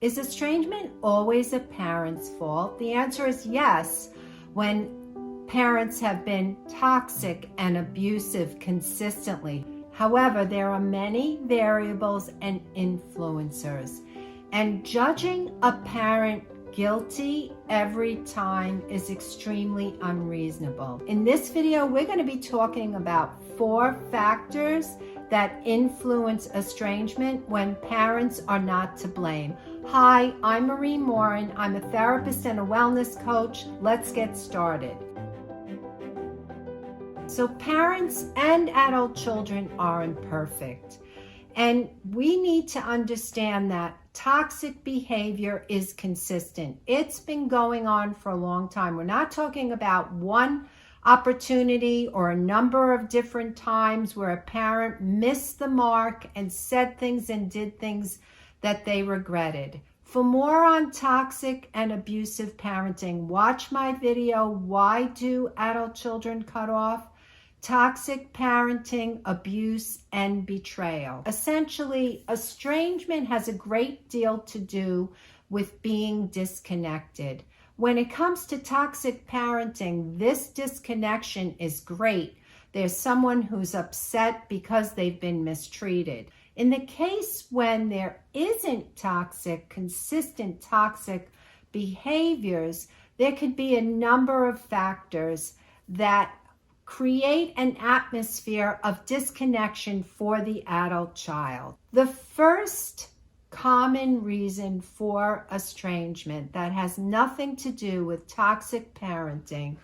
Is estrangement always a parent's fault? The answer is yes, when parents have been toxic and abusive consistently. However, there are many variables and influencers, and judging a parent guilty every time is extremely unreasonable. In this video, we're going to be talking about 4 factors that influence estrangement when parents are not to blame. Hi, I'm Marie Morin. I'm a therapist and a wellness coach. Let's get started. So parents and adult children are imperfect. And we need to understand that toxic behavior is consistent. It's been going on for a long time. We're not talking about one opportunity or a number of different times where a parent missed the mark and said things and did things that they regretted. For more on toxic and abusive parenting, watch my video, Why Do Adult Children Cut Off? Toxic Parenting, Abuse, and Betrayal. Essentially, estrangement has a great deal to do with being disconnected. When it comes to toxic parenting, this disconnection is great. There's someone who's upset because they've been mistreated. In the case when there isn't consistent toxic behaviors, there could be a number of factors that create an atmosphere of disconnection for the adult child. The first common reason for estrangement that has nothing to do with toxic parenting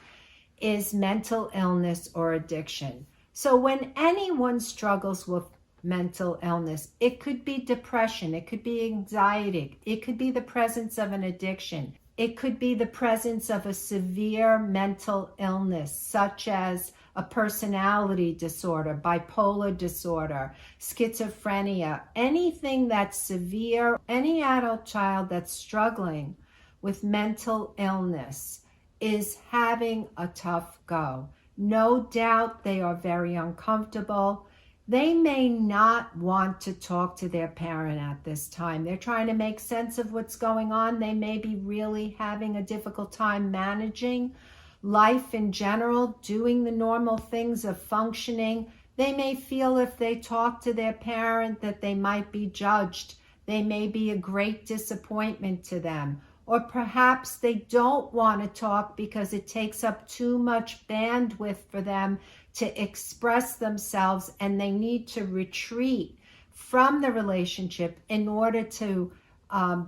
is mental illness or addiction. So when anyone struggles with mental illness, it could be depression, it could be anxiety, it could be the presence of an addiction, it could be the presence of a severe mental illness, such as a personality disorder, bipolar disorder, schizophrenia, anything that's severe. Any adult child that's struggling with mental illness is having a tough go. No doubt they are very uncomfortable. They may not want to talk to their parent at this time. They're trying to make sense of what's going on. They may be really having a difficult time managing life in general, doing the normal things of functioning. They may feel if they talk to their parent that they might be judged. They may be a great disappointment to them. Or perhaps they don't want to talk because it takes up too much bandwidth for them to express themselves, and they need to retreat from the relationship in order to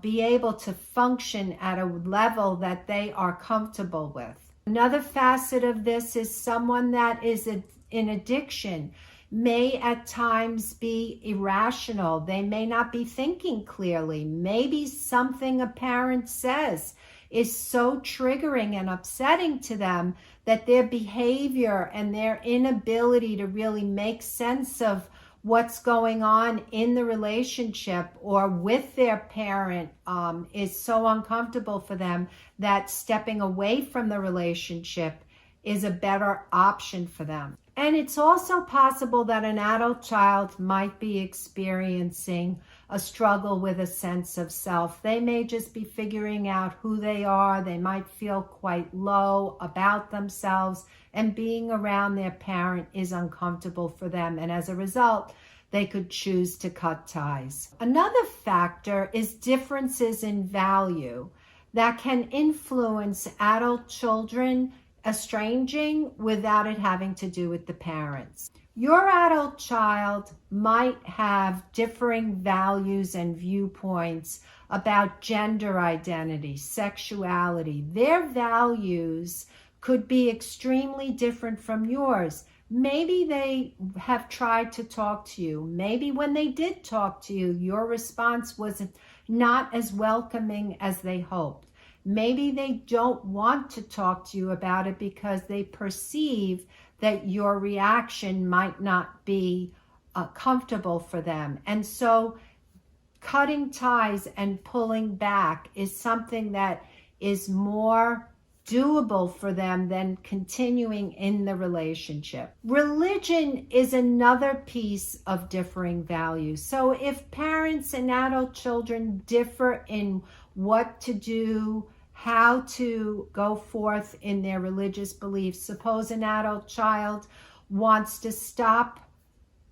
be able to function at a level that they are comfortable with. Another facet of this is someone that is in addiction may at times be irrational. They may not be thinking clearly. Maybe something a parent says is so triggering and upsetting to them that their behavior and their inability to really make sense of what's going on in the relationship or with their parent is so uncomfortable for them that stepping away from the relationship is a better option for them. And it's also possible that an adult child might be experiencing a struggle with a sense of self. They may just be figuring out who they are. They might feel quite low about themselves, and being around their parent is uncomfortable for them. And as a result, they could choose to cut ties. Another factor is differences in value that can influence adult children estranging without it having to do with the parents. Your adult child might have differing values and viewpoints about gender identity, sexuality. Their values could be extremely different from yours. Maybe they have tried to talk to you. Maybe when they did talk to you, your response was not as welcoming as they hoped. Maybe they don't want to talk to you about it because they perceive that your reaction might not be comfortable for them. And so cutting ties and pulling back is something that is more doable for them than continuing in the relationship. Religion is another piece of differing values. So if parents and adult children differ in what to do, how to go forth in their religious beliefs, suppose an adult child wants to stop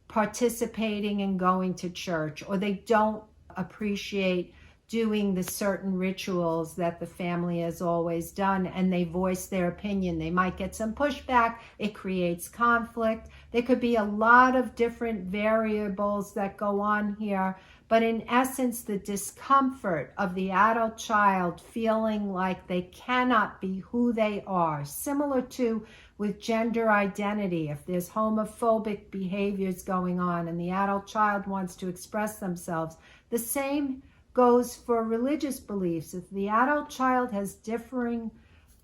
participating in going to church, or they don't appreciate doing the certain rituals that the family has always done, and they voice their opinion. They might get some pushback. It creates conflict. There could be a lot of different variables that go on here, but in essence, the discomfort of the adult child feeling like they cannot be who they are, similar to with gender identity. If there's homophobic behaviors going on and the adult child wants to express themselves, the same goes for religious beliefs. If the adult child has differing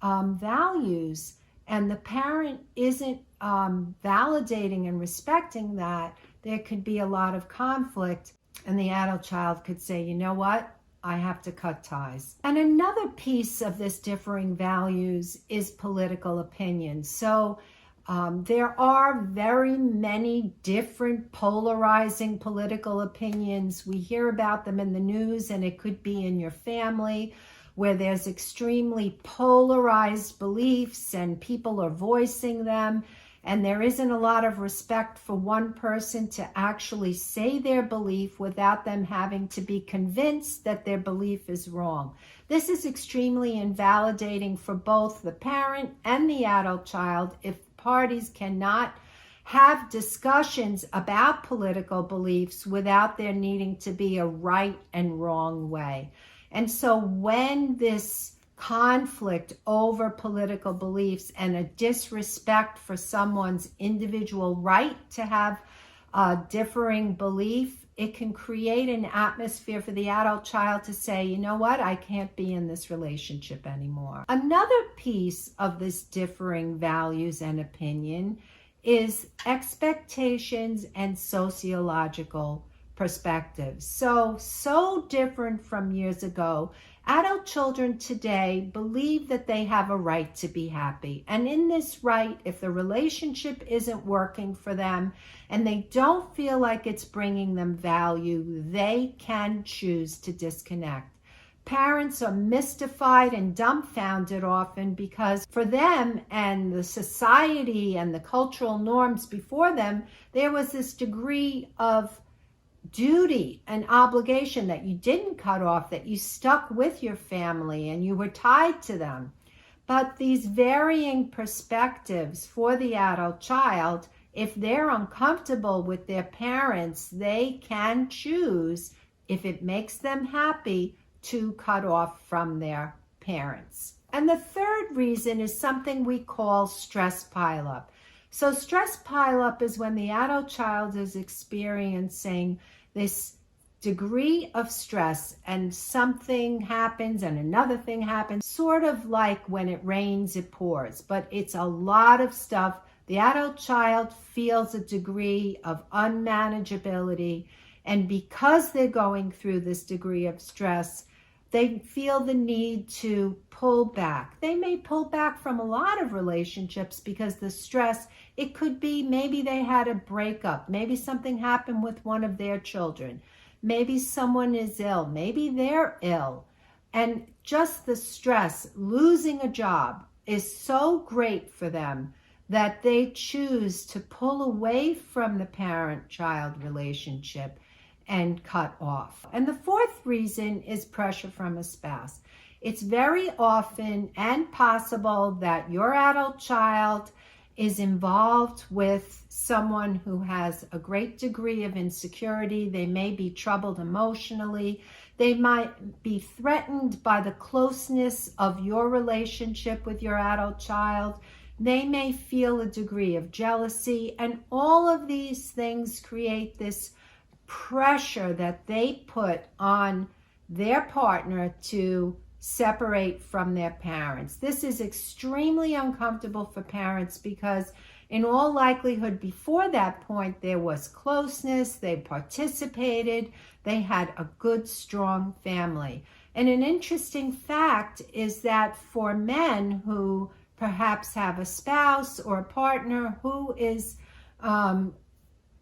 values and the parent isn't validating and respecting that, there could be a lot of conflict, and the adult child could say, you know what, I have to cut ties. And another piece of this differing values is political opinion. So there are very many different polarizing political opinions. We hear about them in the news, and it could be in your family where there's extremely polarized beliefs and people are voicing them, and there isn't a lot of respect for one person to actually say their belief without them having to be convinced that their belief is wrong. This is extremely invalidating for both the parent and the adult child if parties cannot have discussions about political beliefs without there needing to be a right and wrong way. And so when this conflict over political beliefs and a disrespect for someone's individual right to have a differing belief, it can create an atmosphere for the adult child to say, you know what, I can't be in this relationship anymore. Another piece of this differing values and opinion is expectations and sociological perspectives. So different from years ago. Adult children today believe that they have a right to be happy. And in this right, if the relationship isn't working for them and they don't feel like it's bringing them value, they can choose to disconnect. Parents are mystified and dumbfounded often because for them and the society and the cultural norms before them, there was this degree of duty and obligation that you didn't cut off, that you stuck with your family and you were tied to them. But these varying perspectives for the adult child, if they're uncomfortable with their parents, they can choose, if it makes them happy, to cut off from their parents. And the third reason is something we call stress pileup. So stress pileup is when the adult child is experiencing this degree of stress and something happens and another thing happens, sort of like when it rains, it pours, but it's a lot of stuff. The adult child feels a degree of unmanageability, and because they're going through this degree of stress, they feel the need to pull back. They may pull back from a lot of relationships because the stress, it could be maybe they had a breakup, maybe something happened with one of their children, maybe someone is ill, maybe they're ill. And just the stress, losing a job is so great for them that they choose to pull away from the parent-child relationship and cut off. And the fourth reason is pressure from a spouse. It's very often and possible that your adult child is involved with someone who has a great degree of insecurity. They may be troubled emotionally. They might be threatened by the closeness of your relationship with your adult child. They may feel a degree of jealousy, and all of these things create this pressure that they put on their partner to separate from their parents. This is extremely uncomfortable for parents because in all likelihood before that point there was closeness, they participated, they had a good strong family. And an interesting fact is that for men who perhaps have a spouse or a partner who is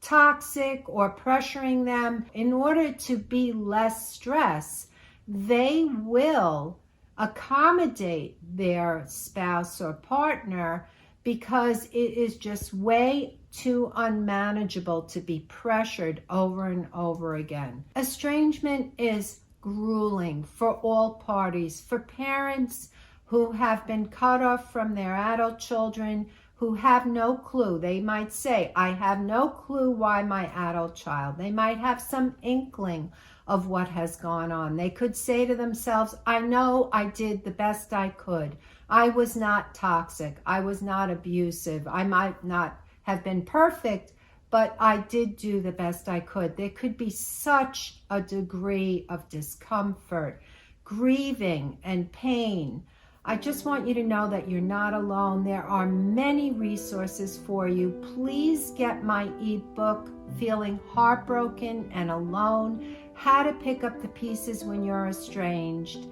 toxic or pressuring them, in order to be less stress, they will accommodate their spouse or partner because it is just way too unmanageable to be pressured over and over again. Estrangement is grueling for all parties, for parents who have been cut off from their adult children, who have no clue. They might say, I have no clue why my adult child. They might have some inkling of what has gone on. They could say to themselves, I know I did the best I could. I was not toxic. I was not abusive. I might not have been perfect, but I did do the best I could. There could be such a degree of discomfort, grieving, and pain. I just want you to know that you're not alone. There are many resources for you. Please get my ebook, Feeling Heartbroken and Alone, How to Pick Up the Pieces When You're Estranged.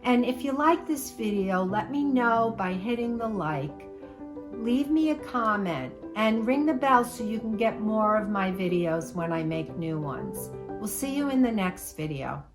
And if you like this video, let me know by hitting the like. Leave me a comment and ring the bell so you can get more of my videos when I make new ones. We'll see you in the next video.